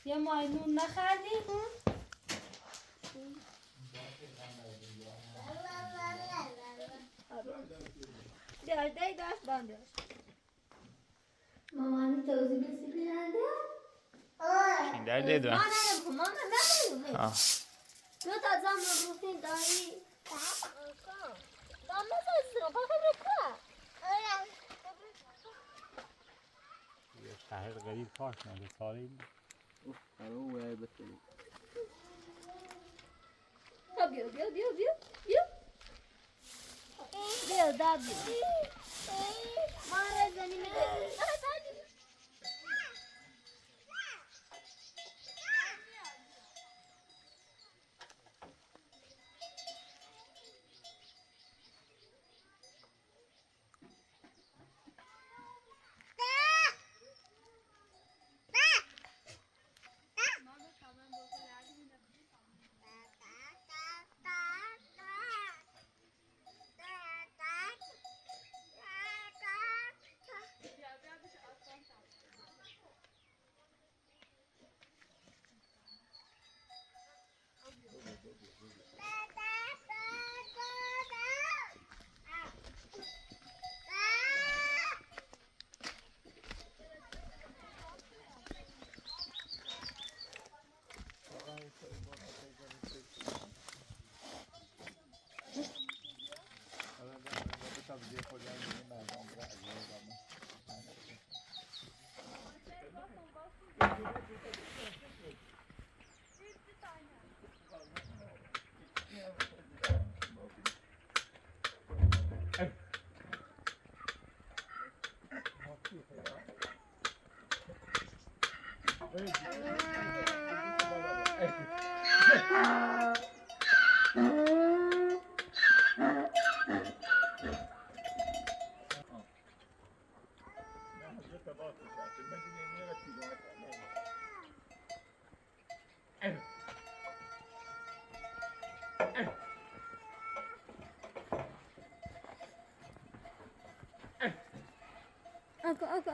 یه ماینون نخردیم؟ بیار دایی داشت بانداش مامانی توضیح بسی بیرنده؟ Şimdi neredeydi ben? ماما نباییم دو تا زن رو روزین داری؟ زن نزازیم بخیر بکن شهر غریب کار کنه سالی برای وای بسیاری بیا بیا بیا بیا بیا بیا دا بیا ما رزنی میده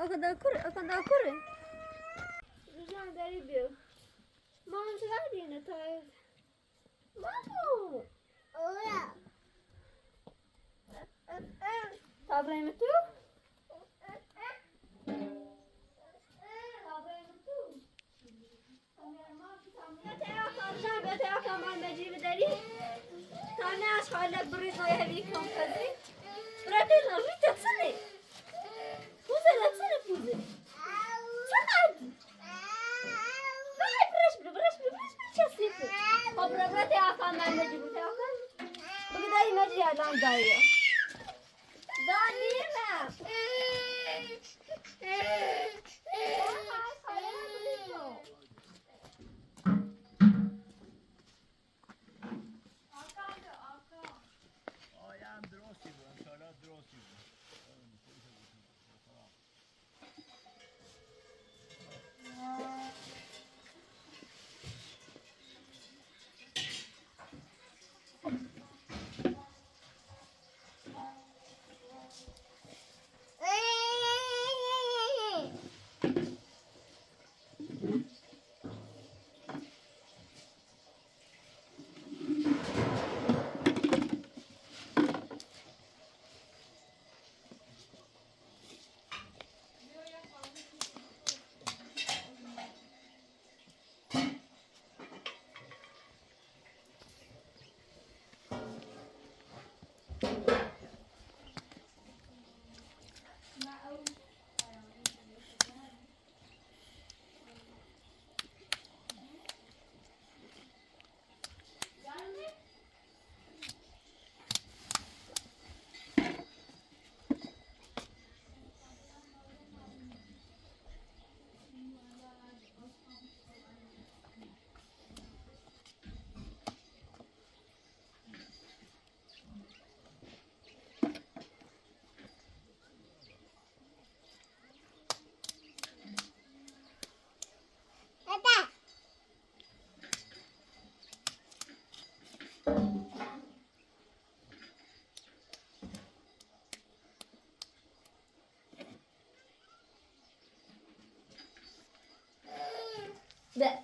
Ako da kure. Rüzgar deri bir. Mantı var yine tay. Mantı. Oya. Tabrayı mı tu? تانه از حالا بریز های همی کم کردی برای نمی تفسیری پوزه لطفه پوزه چقدر برش چسیفه خب برای تیاکان من مجیبو تیاکان بگه دایی مجی الان دایی دایی نه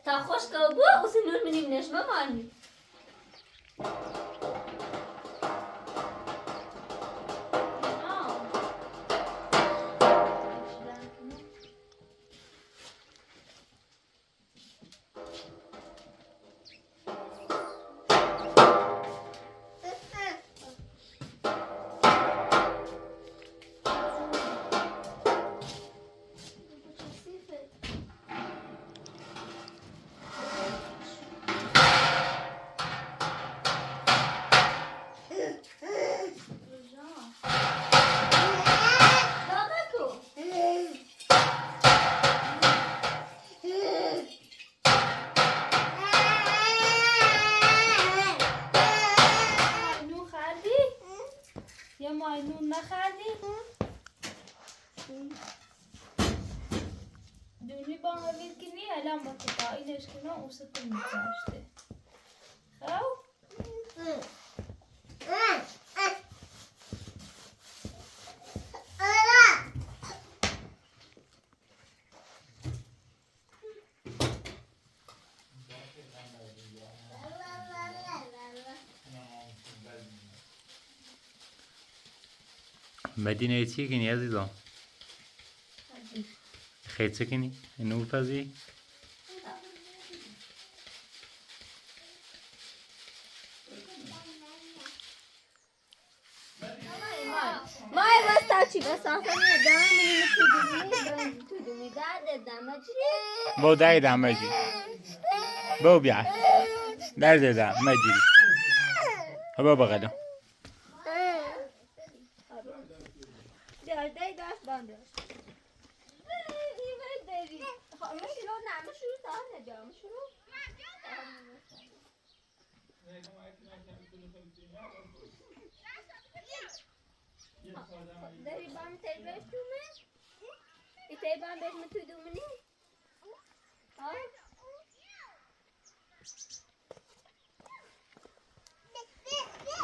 تا خوش که بوا و سنون منیم نشمه مانی ماینون نخردی؟ دونی با ما وید کنی الان با تقایلش کنه اون ستون میگذاشته خب؟ مدینه چی کنی عزیزم؟ خیلی چه کنی؟ اینو بپذی؟ مای واسه چی بس آخری دام منی تو دومی درد دامه چی؟ با درد دامه چی؟ با بیا درد دامه چی؟ با بغلم درده داشت بانده این داری مشلو نامه شروع تا نجام شروع داری بام تیبش دومه ای تیبام بیش من توی دومنی ها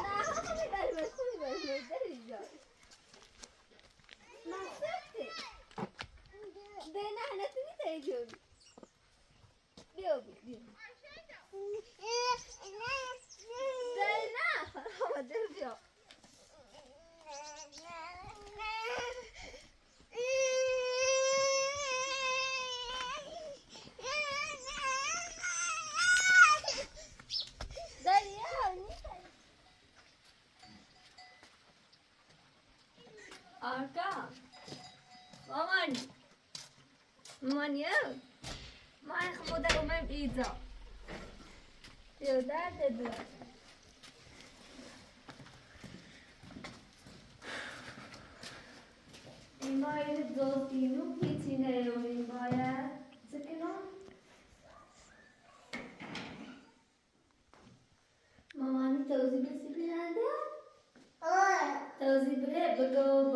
نه خیلی بر داری جان ماسته به نه نتونی تیجوری بیا بیا نه آمده بیا Arka. مامانی من خودم اومم ایزا یه درد دو این باید دوستینو پیچی نیوم این باید سکنم مامانی توضیح بسی بیننده توضیح بره بگو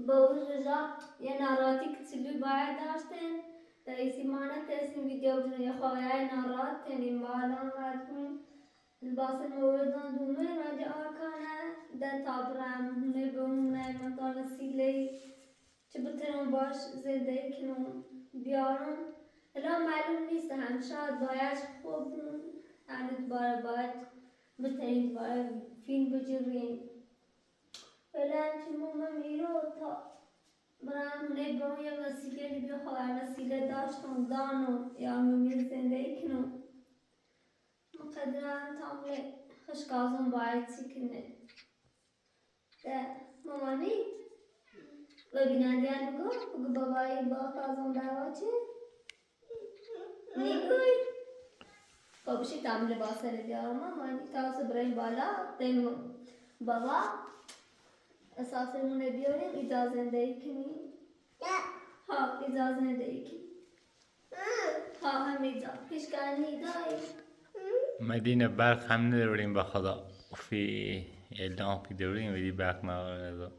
با رجا یه ناراتی کچلو باید داشتن تا ایسی مانه تیسیم ویدیو بجنه یه خواهی نارات تنیم بالان قد کنیم الباس موردان دومه راجع آکانه ده تابرم هنه بمونه مطال سیلی چه بترم باش زده کنم بیارم الان معلوم نیست هم شاید باید خوب یعنی دوباره باید بترین دوباره فیلم بجرین فعلا چه مومم ایرو تا برام هنه برام یه وسیله بیا خواهر وسیله داشتم دانو یا میمیر زنده کنم مقدرم تامله خشکازم باید سکنه ده مامانی ببینندیان بگو بابایی با خازم داروا چه؟ نیگوی بابشی تامله باسره دیارم مامانی تاوسه برای بالا تیم بابا اساسمونه بیاریم اجازه دهی کنیم ها اجازه دهی کنیم ها هم اجازه پیشگانی داری مدینه برق هم نداریم به خدا فی اعلام که داریم ولی برق نداریم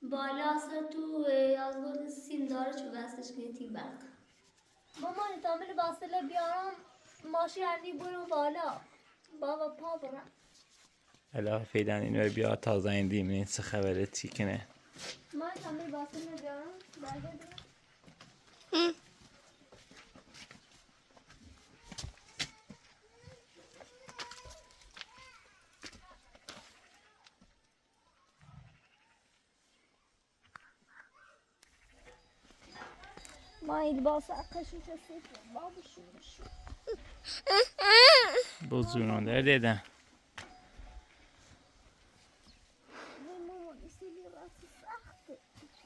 بالا سر تو از بود سیم داره چو بستش کنی تی برق مامان تامل باصله بیارم ماشی هردی برو بالا بابا پا برم الا فیدن اینو بیا تا زندیم این سه خبره چی کنه من تامل باصله بیارم برگه ما لباس قشون شسيت بابا شو بزرگان در دیدن ماما يصير راسي سخت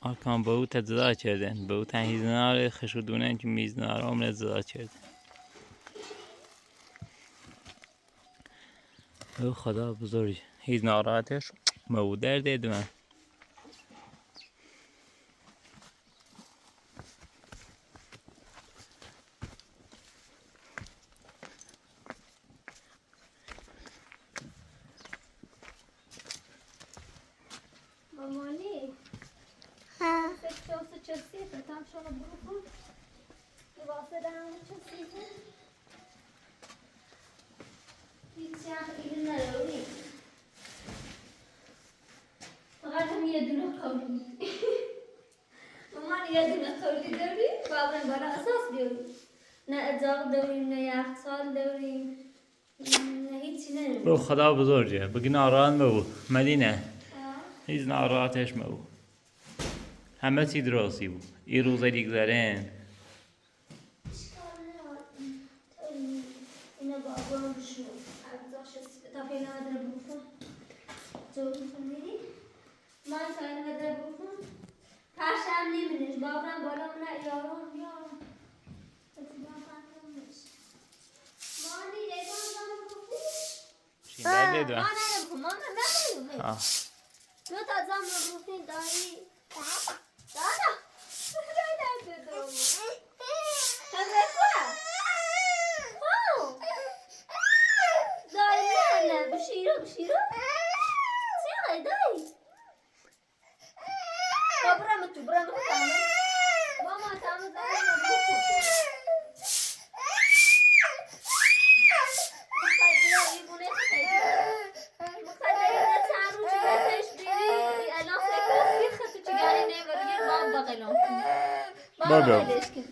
آکان با او تزداد کردن با او تنهیزنار خشودونن که میزنار عمر تزداد کردن او خدا بزرگ هیچ ناراحتش ما در دیدن مامانی فکر چسیته tam شما برو لباسه دارم چسیته هیچی هم دیگه نداری فقط هم یه دونه خوری مامان یه دونه خوری داری بابرم برای اساس بیاری نه اجاق داریم نه یخچال داریم نه هیچی نداریم او خدا بزرگه بگی ناراحت مبو مدینه هیچ ناراحتش مبو همه چی درستی بود این روزا دیگذارن اینا بابام شو ارزاش تا فعلا نداره بکن جو می‌کنی ما این نداره بکن پرشم نمی‌نش بابام بالا من یارم مانی یه دام بکن در دیدن مامان نمی‌کن مامان نمی‌کن دو تا زام رو بکن دایی دادا دادا دادا بشيرو سيغي داي برامتو ماما تعمل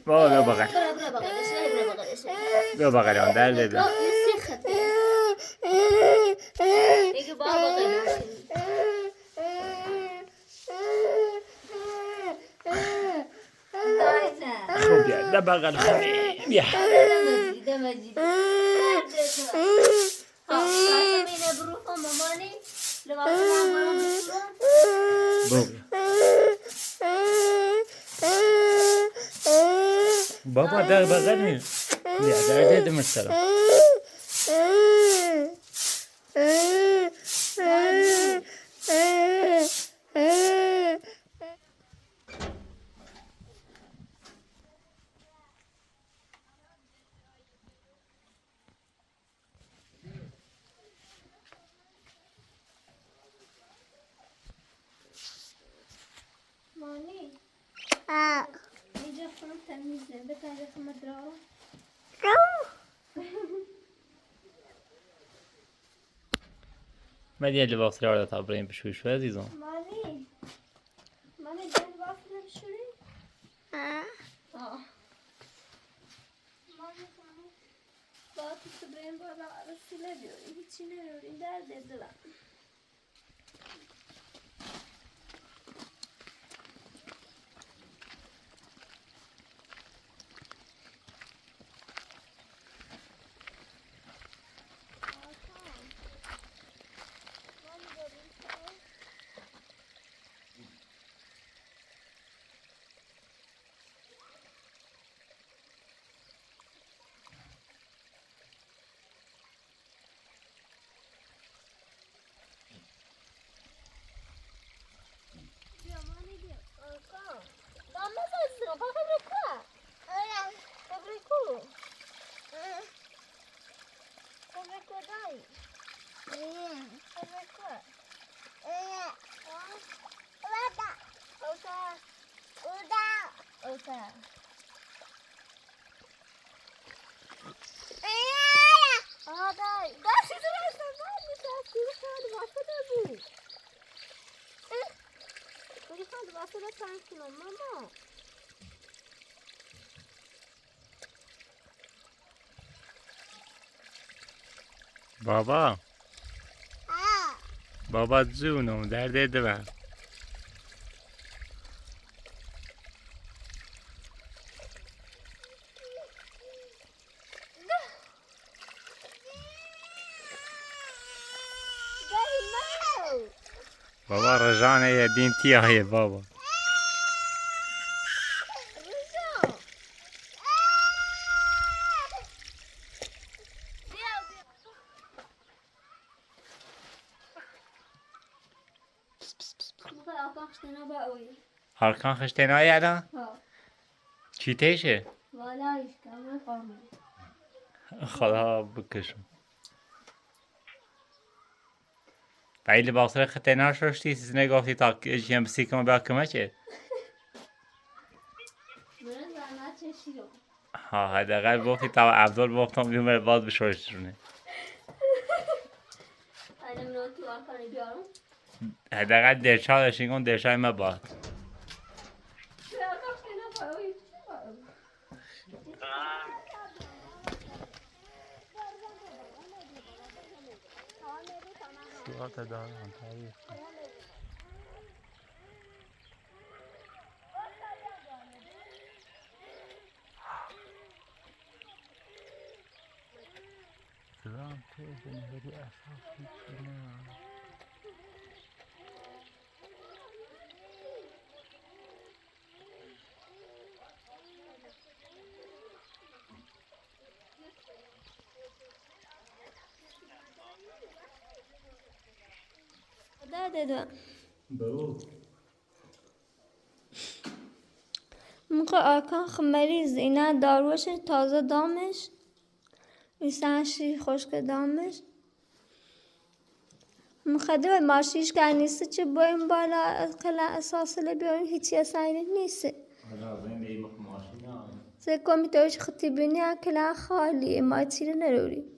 بابا بغل بیا بغل در دیدن دیگه بابا خوب بیا در بغل خمی بیا دمجید برو مامانی لباس بابا در بغل می بیا در دیدم السلام مانی اینجا خونم تمیزه به تاریخ مدرارم من یه لباس را تا بریم بشوی شو عزیزم مانی جن لباس نمیشوری؟ مانی باقی تو بریم بالا رسیله بیاری هیچی نمیاری درد دلم ماما بابا بابا جونم در دیدم بابا رجانه یه دین تیاهیه بابا. ممكن أقاش تنبأوي. هارکان خشتنایی الان؟ ها. چی تیشه؟ ولا يشكل قامي. خدا بکشم. بعید باصره ختنه شدی سیز نگفتی تا جیم سیکم با کمچه. من زنات چشیو. ها حداقل گفتی تا عبدال گفتم بیمار باز بشورشونه. أنا من أنتوا أكاني بيارم. حداقل درچالشین کن درچای ما باد. أقاش تنبأوي. صورت دارم تاریخ. سلام تیز نهری اساسی چونه. ده. برو. ممكن أكان خمري زينة داروش تازة دامش. إنسان شي خشك دامش. مخدر ماشيش كان نيسه چه بایم بالا کلا اساس لبیاریم هیچی اصلا نیسته. رازين دي ماشينا. زي كمبيوترش خطيبيني أكلها خالي ما تصير نروري.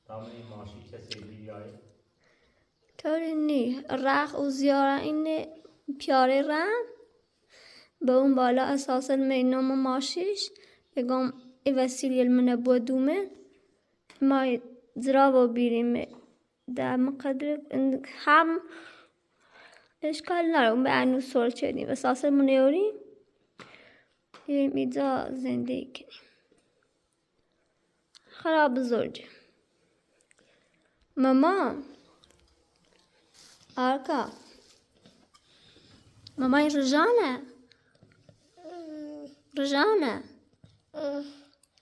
تامني ماشي كسي بيجاي. طوري رخ و زیارا اینه پیاره رم به اون بالا اساسا مینام ماشیش بگم ای وسیلی المنه بودومه ما زرابو بیریم در مقدر هم اشکال نرم به انو سول چدیم اساسا منیوریم بریم ایجا زندگی کنیم خراب زوج ماما آرکا ماما این رجانه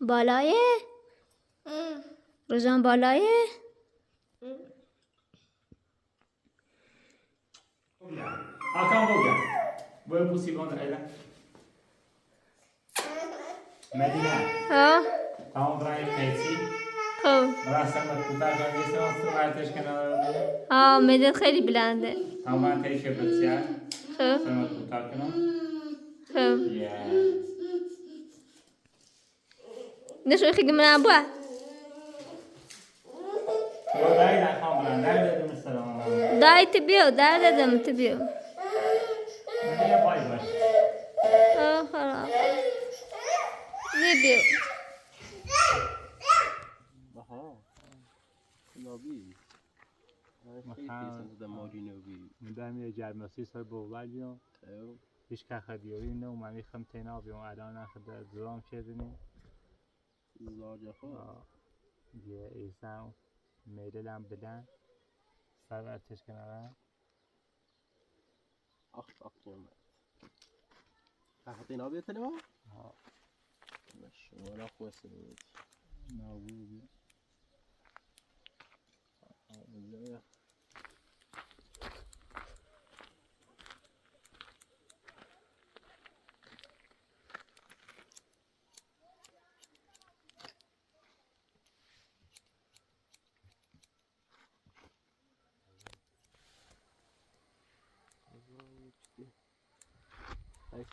بالایه رجان بالایه هاكان بوجا. وين بوسي بون هيدا؟ مدينة. ها تمام براي كيسي. خب راسم الكتاب جان يسمع سرعتش كنا. ها میدن خیلی بلنده تمام تيجي بتسيار. خب سمع الكتاب كنا. خب يا. نشون خیلی من ابوه وداي لا خامران داي ده مثلا. دای تبیو دای دادم تبیو مدينة باي باي. خلاص زیبیو Aha. Lobby. مثلا ده مارینو بی. مدام یه جرمسی سر بولیو. تاو. هیچ که خدیوی نه و من میخوام تنها بیام الان نخدا درام چیزی زاجه خو. یه ایسان میلم بدن سر ارتش کنارم Aktumet. Hatin abi tele var? مش ولا خواسه بود. نابودی زایا.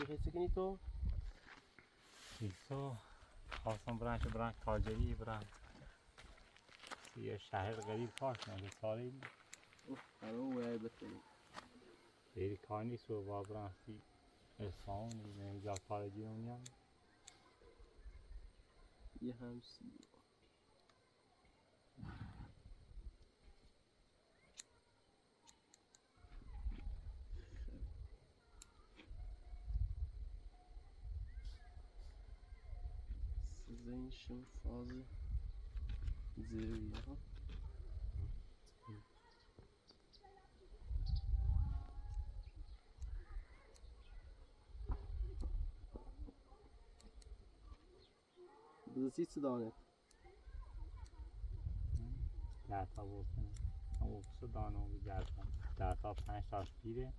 هیچی کنی تو؟ ایسا خواستم برن تاجری برن یه شهر غریب کار کنم که سالی آره وای بتونی. دیگه کار نیست و برن اصفهان یا خارجی اونیا یه همسی. زینشم فازه زیرو یا بزرسی چه دانه؟ ده تا بود اون سه دانه بود ده تا 5 تا پیره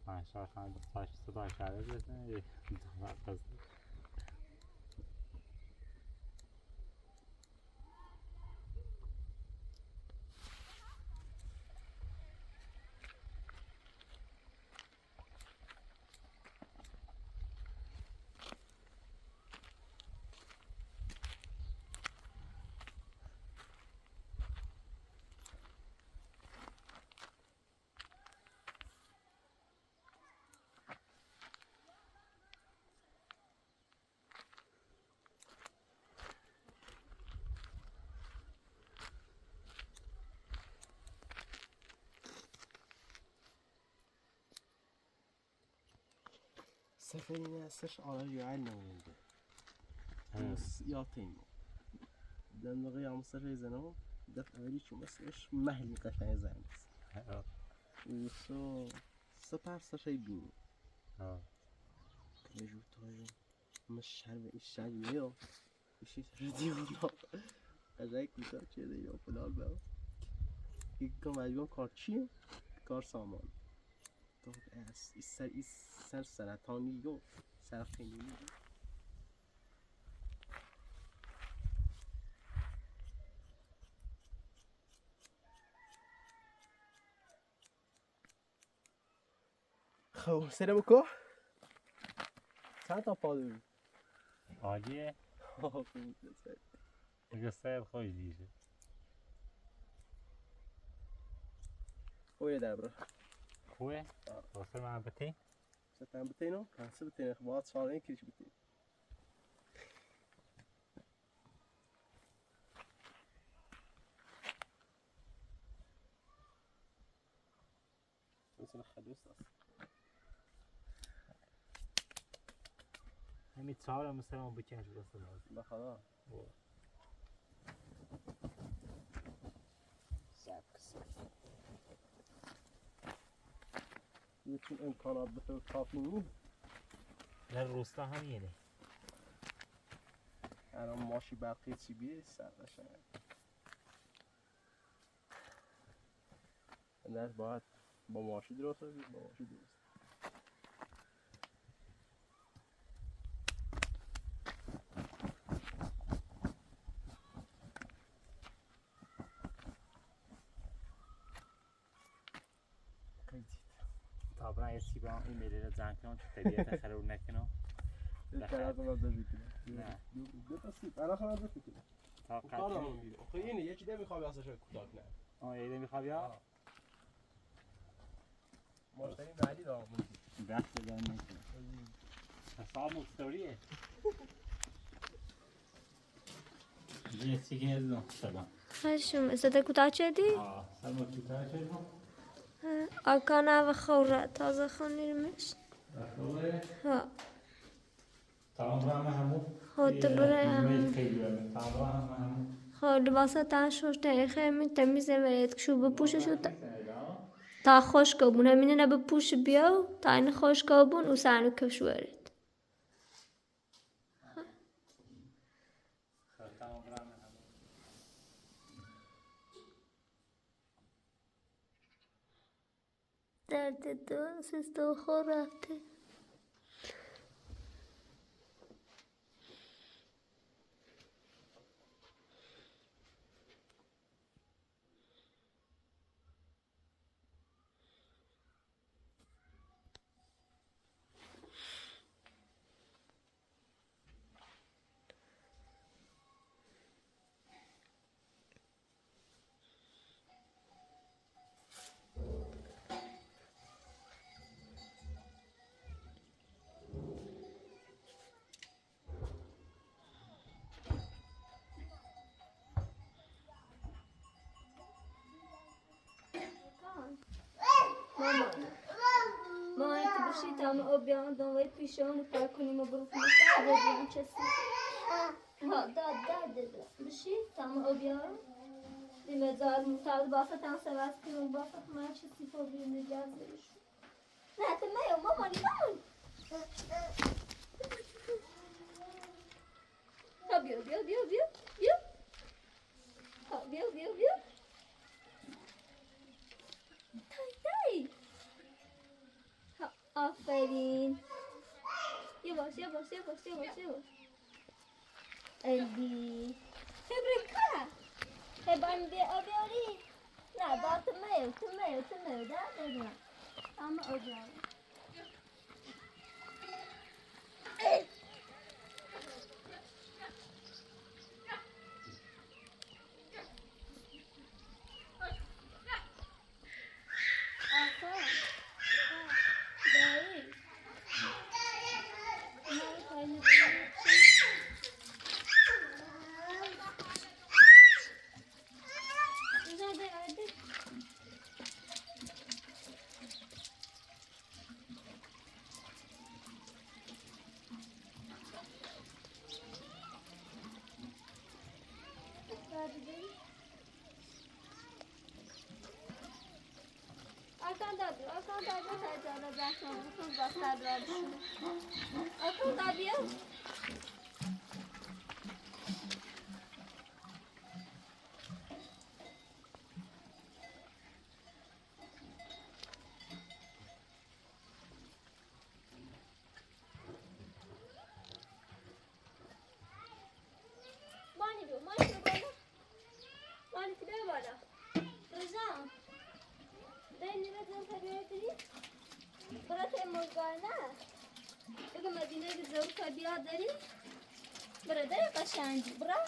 5 تا هم 5 تا شده بزنه سفرین هستش آره یعل نمونده یا تیمو دم قیام سر زنم دفع اولی چون مسش مهلی قشنگ زنیست وسو سپر سشی بینی که جو تاجو مش شر و ایش شر میو ایشی ردی اونا قشنگ کوتاه چه یا فلان با یک کم مجبور کار چیه کار سامان تو از سر سرطانی یا سرخینی خب سلام کو چند تا پادو عالیه دیگه سر خوش دیگه خوبه در برا خوبه؟ واسه من بتی؟ ستم بتینو کنسه بتینه خب سالین کریش بتین مثل خدوست است همین چهار مثل من بکنش بسته لازم بخدا چون امکانات بطور کافی نیست در روستا همینه الان ماشی برقی چی بیه سردشه نه باید با ماشی درست بگید با ماشی درست طبعا یه سی با این میره زن کنم که طبیعت خراب نکنم بهتر کنم داشت بکنم نه دو تا سیب الان خواهم داشت بکنم تا کار قطعی دارم میره خب اینه یکی ده میخوام ازش کوتاه کنم آه یه میخواب یا؟ ماشتری بعدی دارم دست بدن نکنم حساب مستوریه یه سیگه ازم سلام خشم زده کوتاه شدی؟ سلام کوتاه شدم آکانا و خوره تازه خونیرمش خوبه؟ ها تمام همه همو خود برای میل خیلی همه تمام همو خود واسه تنشوش دقیقه می تمیزه ورید کشو بپوششو تا خوش کبون همینه نه بپوش بیاو تا این خوش کبون او سرنو کشو ورید درد دو سیستو خور رفته ما تو بشی تام آبیان دنبال پیشان پر کنیم و بروف مستعد بیان چسی ها داد بشی تام آبیان دیم زار مستعد باسه تام سواس کنیم باسه من چسی تو بیان نجازش نه تمام ماما یواش الدی تبرکه بنده آبیاری نه با تو میو ده اما آبیاری بگه مدینه ضرور بیا داری برادر قشنگی برا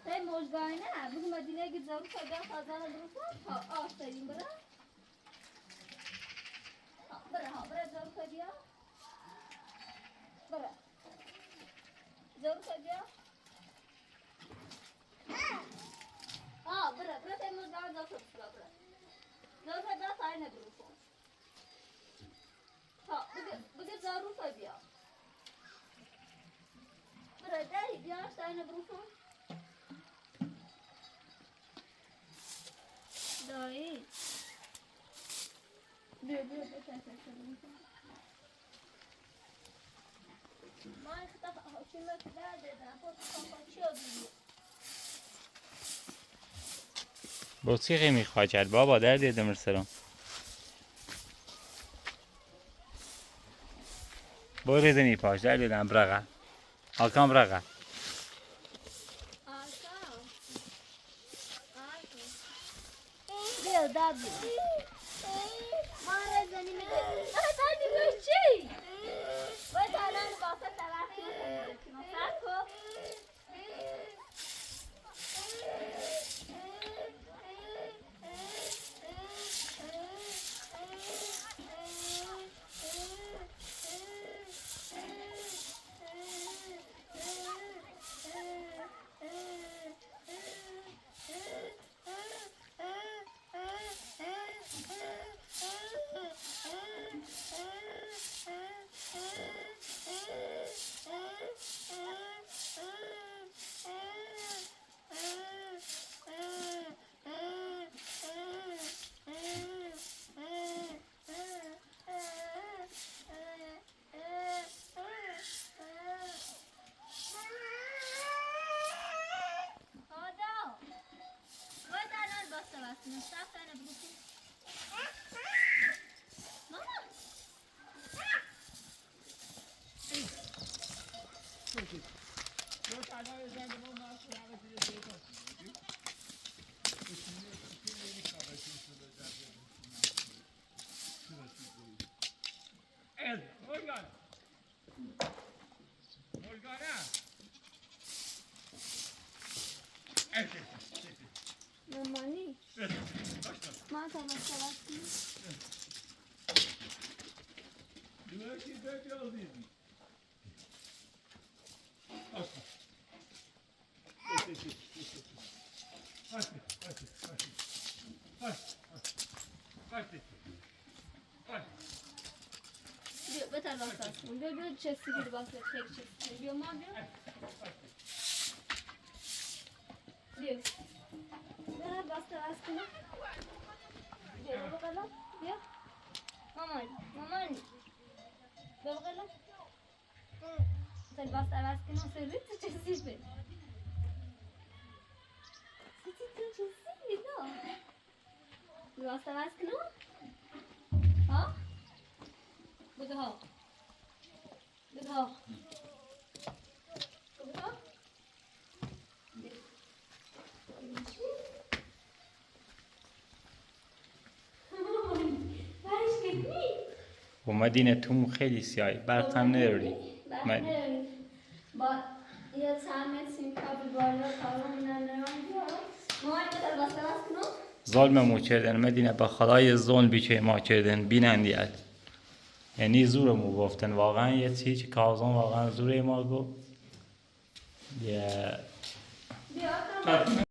دای موجگاه نه بگه مدینه ضرور بیا خزانه درست ها آفرین برا برا ضرور بیا برا ضرور بیا برا تای موجگاه ضرور بیا سای ندرو بگه ضرور بیا برادری بیا ساینا بروفون دایی بیا ما اختا حکومت دادم خود چی آدونی بطری خیلی خواهد بابا در دیدم رسرم بوری دنی پاش در دیدم برقه آکام برقه بیا دادی ماره زنی میگه دادی بیا چی؟ باید الان باسه توقعی سر کو مامانی ما تا مسئله بتر باست بیا چستی گیر باست خیلی چستی بیا ما بیا بیا باست باست کنه بیا بقلا بیا مامان بیا بقلا سل باست باست کنه سری تو چستی بیا باست باست کنه ها بگه ها بتا بتا و مدینه تو خیلی سیاهی برقم نداری با یه چند سیم کابل بالا کارم نمیاد ما اینقدر بسته کنم ظلم مو کردن مدینه به خدای ظلم بیچه ما کردن بینندیت یعنی زورمو گفتن واقعا یه چیزی کازان واقعا زور ما گفت بیا